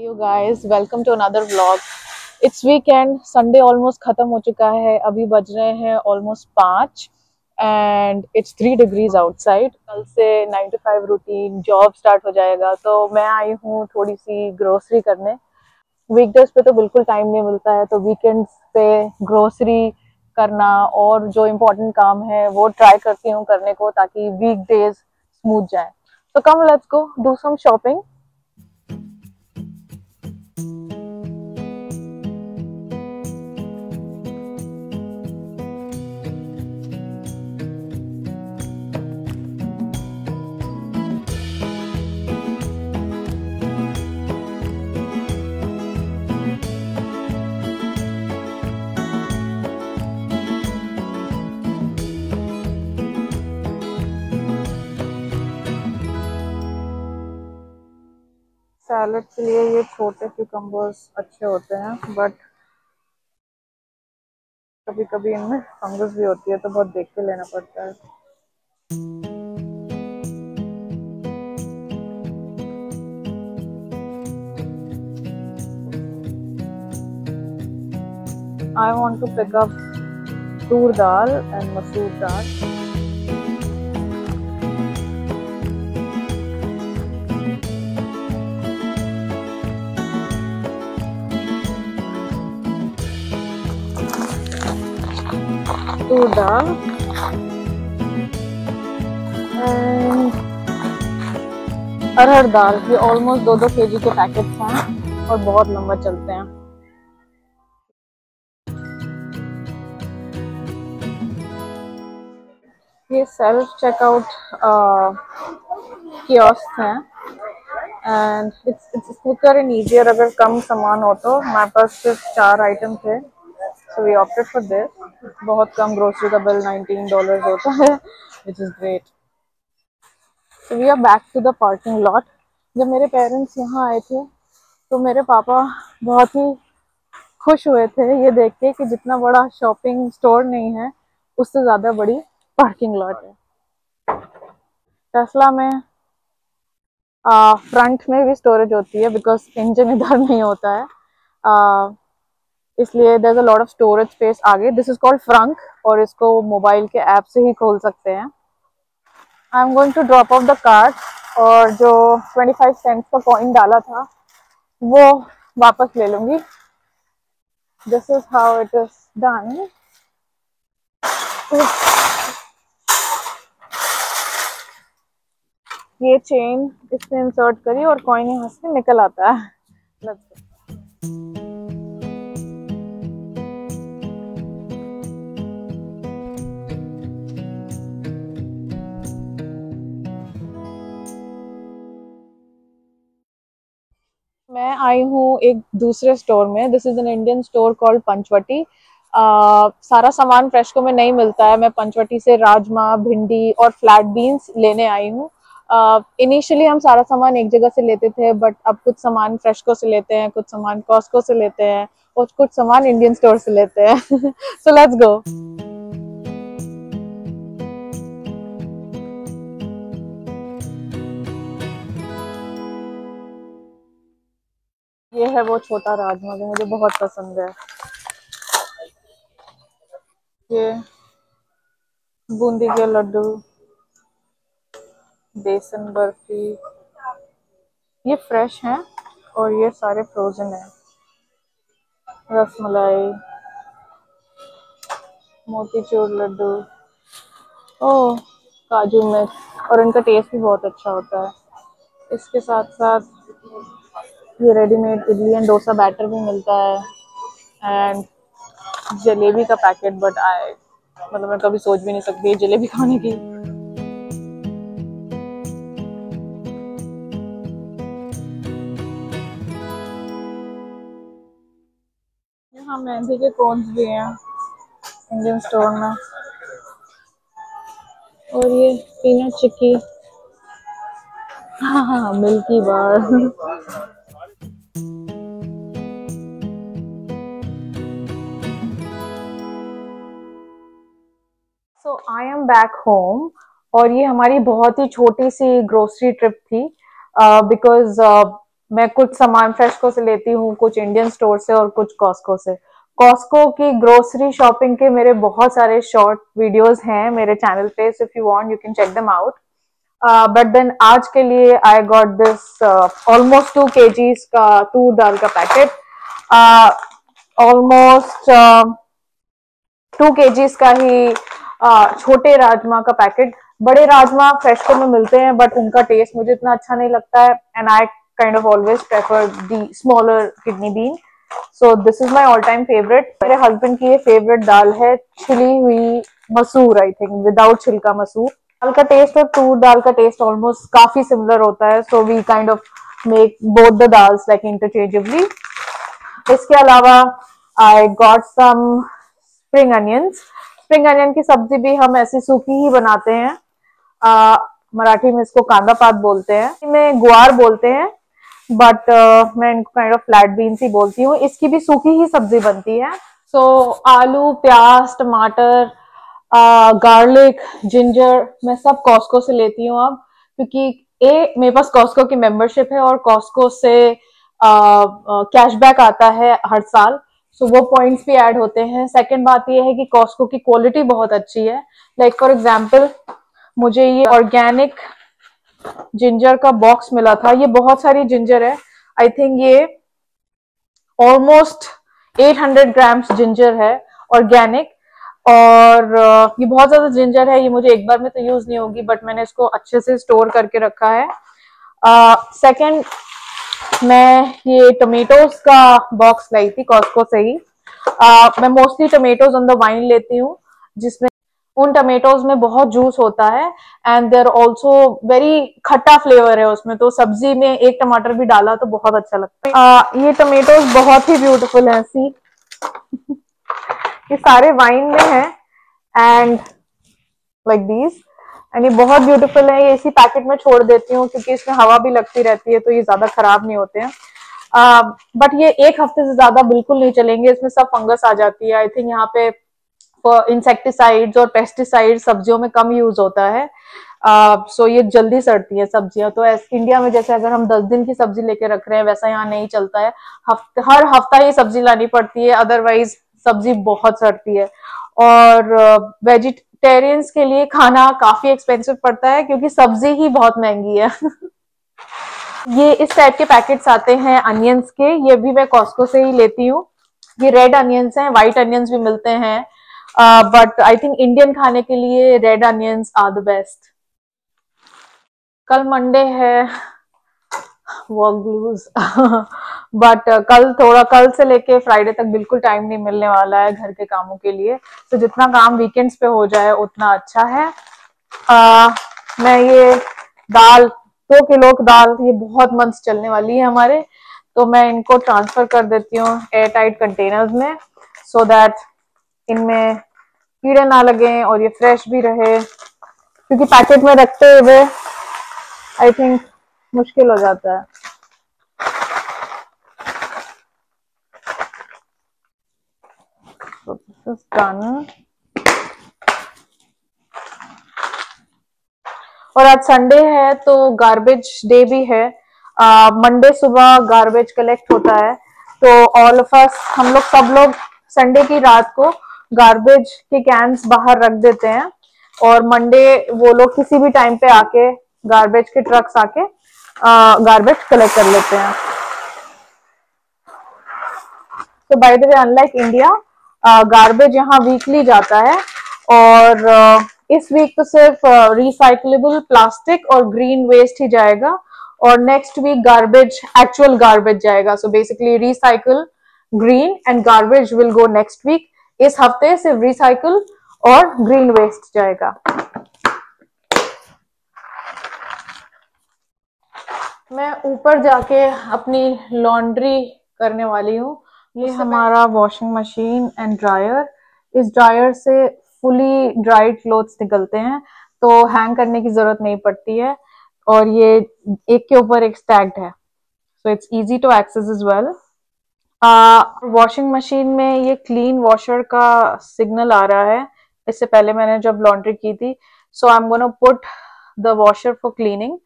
You guys, welcome to another vlog. It's weekend, Sunday almost खत्म हो चुका है। अभी बज रहे हैं almost 5 and it's 3 degrees outside. कल से 9 to 5 रूटीन जॉब स्टार्ट हो जाएगा, तो मैं आई हूँ थोड़ी सी ग्रोसरी करने। वीकडेज पे तो बिल्कुल टाइम नहीं मिलता है, तो वीकेंड्स पे ग्रोसरी करना और जो इम्पोर्टेंट काम है वो ट्राई करती हूँ करने को, ताकि वीकडेज स्मूथ जाए। तो come, let's go do some shopping. Salad के लिए ये छोटे क्यूकम्बर्स अच्छे होते हैं, बट कभी कभी इनमें फंगस भी होती है, तो बहुत देख के लेना पड़ता है। I want to pick up tur dal and masoor dal. Tur dal and अरहर दाल। ये ऑलमोस्ट 2-2 kg के पैकेट्स हैं और बहुत लंबा चलते हैं। ये सेल्फ चेकआउट कियोस्क हैं and it's quicker and easier अगर कम सामान हो तो। हमारे पास सिर्फ 4 आइटम थे, so we opted for this. बहुत कम ग्रोसरी का बिल $19 होता है, which is great. So we are back to the parking lot. जब मेरे पेरेंट्स यहाँ आए थे तो मेरे पापा बहुत ही खुश हुए थे ये देख के कि जितना बड़ा शॉपिंग स्टोर नहीं है, उससे ज़्यादा बड़ी पार्किंग लॉट है। टेस्ला में फ्रंट में भी स्टोरेज होती है, बिकॉज इंजन इधर नहीं होता है, इसलिए there is a lot of storage space आगे। दिस इज कॉल्ड फ्रंक, और इसको मोबाइल के ऐप से ही खोल सकते हैं। I am going to drop off the cart, और जो 25 सेंट्स का कॉइन डाला था वो वापस ले लूंगी। This is how it is done. ये चेन इसमें इंसर्ट करी और कॉइन यहाँ से निकल आता है। Let's go. मैं आई हूँ एक दूसरे स्टोर में। This is an Indian store called Panchavati. सारा सामान फ्रेशको में नहीं मिलता है। मैं पंचवटी से राजमा, भिंडी और फ्लैट बीन्स लेने आई हूँ। इनिशियली हम सारा सामान एक जगह से लेते थे, बट अब कुछ सामान फ्रेशको से लेते हैं, कुछ सामान कॉस्को से लेते हैं और कुछ सामान इंडियन स्टोर से लेते हैं। So let's go. ये है वो छोटा राजमा जो मुझे बहुत पसंद है। ये बूंदी के लड्डू, बेसन बर्फी, ये फ्रेश हैं और ये सारे फ्रोजन हैं। रसमलाई, मोतीचूर लड्डू, ओह काजू मिर्च, और इनका टेस्ट भी बहुत अच्छा होता है। इसके साथ साथ ये readymade idli and dosa batter भी मिलता है एंड जलेबी का पैकेट। बट मैं कभी सोच भी नहीं सकती जलेबी खाने की। यहाँ मेहंदी के कोन्स भी हैं इंडियन स्टोर में, और ये पीनट चिक्की, हाँ milky bar. So I am back home, और ये हमारी बहुत ही छोटी सी ग्रोसरी ट्रिप थी, बिकॉज मैं कुछ सामान फ्रेशको से लेती हूँ, कुछ इंडियन स्टोर से और कुछ कॉस्को से। कॉस्को की ग्रोसरी शॉपिंग के मेरे बहुत सारे शॉर्ट वीडियोस हैं मेरे चैनल पे, so if you want you can check them out. But then आज के लिए I got this almost 2 kgs का तूर दाल का पैकेट, ऑलमोस्ट 2 kgs का ही छोटे राजमा का पैकेट। बड़े राजमा फ्रेशको में मिलते हैं बट उनका टेस्ट मुझे इतना अच्छा नहीं लगता है, and I kind of always prefer the smaller kidney bean. So this is my all time favourite. मेरे हस्बैंड की ये फेवरेट दाल है छिली हुई मसूर, आई थिंक विदाउट छिलका मसूर। दाल का टेस्ट और तूर दाल का टेस्ट ऑलमोस्ट काफी सिमिलर होता है, so we kind of make both the dals like interchangeably. इसके अलावा I got some spring onions. Spring onion की सब्जी भी हम ऐसी सूखी ही बनाते हैं, मराठी में इसको कांदा पात बोलते हैं, में गुआर बोलते हैं, बट मैं इनको काइंड ऑफ फ्लैट बीन्स ही बोलती हूँ। इसकी भी सूखी ही सब्जी बनती है। सो आलू, प्याज, टमाटर, गार्लिक, जिंजर मैं सब कॉस्को से लेती हूँ अब, क्योंकि मेरे पास कॉस्को की मेंबरशिप है और कॉस्को से कैशबैक आता है हर साल, सो वो पॉइंट्स भी ऐड होते हैं। सेकंड बात ये है कि कॉस्को की क्वालिटी बहुत अच्छी है। लाइक फॉर एग्जांपल मुझे ये ऑर्गेनिक जिंजर का बॉक्स मिला था, ये बहुत सारी जिंजर है, आई थिंक ये ऑलमोस्ट 800 ग्राम्स जिंजर है ऑर्गेनिक, और ये बहुत ज्यादा जिंजर है। ये मुझे एक बार में तो यूज नहीं होगी बट मैंने इसको अच्छे से स्टोर करके रखा है। सेकंड, मैं ये टोमेटोज का बॉक्स लाई थी कॉस्को से ही। मैं mostly tomatoes on the wine लेती हूँ, जिसमें उन टमेटोज में बहुत जूस होता है एंड देयर ऑल्सो वेरी खट्टा फ्लेवर है उसमें, तो सब्जी में एक टमाटर भी डाला तो बहुत अच्छा लगता है। ये टमेटोज बहुत ही ब्यूटीफुल है, सी ये सारे वाइन में है एंड लाइक दीज, एंड ये बहुत ब्यूटीफुल है। ये इसी पैकेट में छोड़ देती हूँ क्योंकि इसमें हवा भी लगती रहती है तो ये ज्यादा खराब नहीं होते हैं। बट ये एक हफ्ते से ज्यादा बिल्कुल नहीं चलेंगे, इसमें सब फंगस आ जाती है। आई थिंक यहाँ पे इंसेक्टिसाइड्स और पेस्टिसाइड सब्जियों में कम यूज होता है, सो ये जल्दी सड़ती है सब्जियां। तो इंडिया में जैसे अगर हम 10 दिन की सब्जी लेके रख रहे हैं वैसा यहाँ नहीं चलता है, हर हफ्ता ये सब्जी लानी पड़ती है, अदरवाइज सब्जी बहुत सड़ती है। और वेजिटेरियंस के लिए खाना काफी एक्सपेंसिव पड़ता है क्योंकि सब्जी ही बहुत महंगी है। ये इस टाइप के पैकेट्स आते हैं अनियंस के, ये भी मैं कॉस्को से ही लेती हूँ। ये रेड अनियंस हैं, व्हाइट अनियंस भी मिलते हैं, बट आई थिंक इंडियन खाने के लिए red onions are the best. कल मंडे है, वर्क ब्लूज बट कल से लेके फ्राइडे तक बिल्कुल टाइम नहीं मिलने वाला है घर के कामों के लिए, तो जितना काम वीकेंड्स पे हो जाए उतना अच्छा है। मैं ये दाल 2 किलो की दाल, ये बहुत मंथ्स चलने वाली है हमारे, तो मैं इनको ट्रांसफर कर देती हूँ एयर टाइट कंटेनर्स में, सो दैट इनमें कीड़े ना लगे और ये फ्रेश भी रहे, क्योंकि पैकेट में रखते हुए आई थिंक मुश्किल हो जाता है। So this is done. और आज संडे है तो गार्बेज डे भी है। मंडे सुबह गार्बेज कलेक्ट होता है, तो ऑल ऑफ अस, हम लोग सब लोग संडे की रात को गार्बेज के कैंस बाहर रख देते हैं और मंडे वो लोग किसी भी टाइम पे आके गार्बेज के ट्रक्स आके गार्बेज कलेक्ट कर लेते हैं। तो by the way, unlike India, garbage यहाँ वीकली जाता है, और इस वीक तो सिर्फ रिसाइक्लेबल प्लास्टिक और ग्रीन वेस्ट ही जाएगा, और next week garbage, actual garbage जाएगा। So basically recycle, green and garbage will go next week. इस हफ्ते सिर्फ रिसाइकल और ग्रीन वेस्ट जाएगा। मैं ऊपर जाके अपनी लॉन्ड्री करने वाली हूँ। ये हमारा वॉशिंग मशीन एंड ड्रायर, इस ड्रायर से फुली ड्राइड क्लोथ्स निकलते हैं तो हैंग करने की जरूरत नहीं पड़ती है, और ये एक के ऊपर एक स्टैक्ड है, so it's easy to access as well. Washing machine में ये क्लीन वॉशर का सिग्नल आ रहा है, इससे पहले मैंने जब लॉन्ड्री की थी, so I am gonna put the washer for cleaning.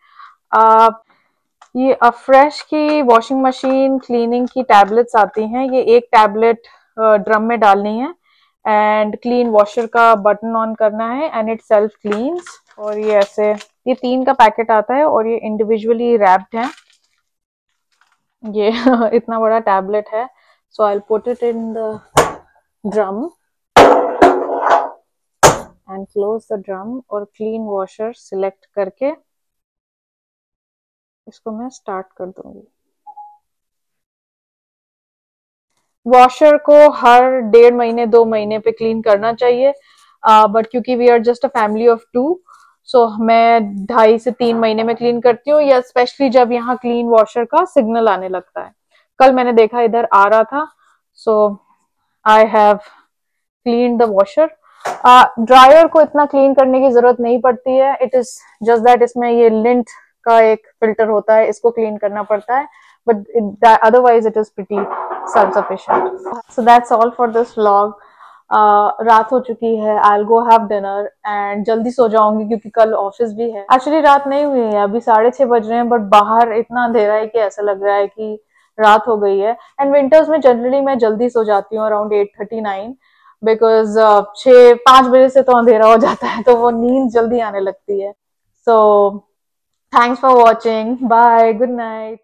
ये अफ्रेश की वॉशिंग मशीन क्लीनिंग की टैबलेट्स आती हैं। ये एक टैबलेट ड्रम में डालनी है एंड क्लीन वॉशर का बटन ऑन करना है एंड इट सेल्फ क्लीन्स। और ये ऐसे, ये 3 का पैकेट आता है और ये इंडिविजुअली रैप्ड है। ये इतना बड़ा टैबलेट है। So I will put it in the drum and close the drum और क्लीन वॉशर सिलेक्ट करके इसको मैं स्टार्ट कर दूंगी। वॉशर को हर 1.5 महीने 2 महीने पे क्लीन करना चाहिए, बट क्योंकि we are just a family of 2, so मैं 2.5 से 3 महीने में क्लीन करती हूँ, या स्पेशली जब यहाँ क्लीन वॉशर का सिग्नल आने लगता है। कल मैंने देखा इधर आ रहा था, so I have clean the washer. Dryer को इतना क्लीन करने की जरूरत नहीं पड़ती है, इट इज जस्ट दैट इसमें ये लिंट का एक फिल्टर होता है, इसको क्लीन करना पड़ता है, but otherwise it is pretty self-sufficient. So that's all for this vlog. रात हो चुकी है, I'll go have dinner and जल्दी सो जाऊंगी क्योंकि कल ऑफिस भी है। एक्चुअली रात नहीं हुई है, अभी 6:30 बज रहे हैं, बट बाहर इतना अंधेरा है कि ऐसा लग रहा है कि रात हो गई है। एंड विंटर्स में जनरली मैं जल्दी सो जाती हूँ, अराउंड 8:39, बिकॉज 6-5 बजे से तो अंधेरा हो जाता है, तो वो नींद जल्दी आने लगती है। So thanks for watching, bye, good night.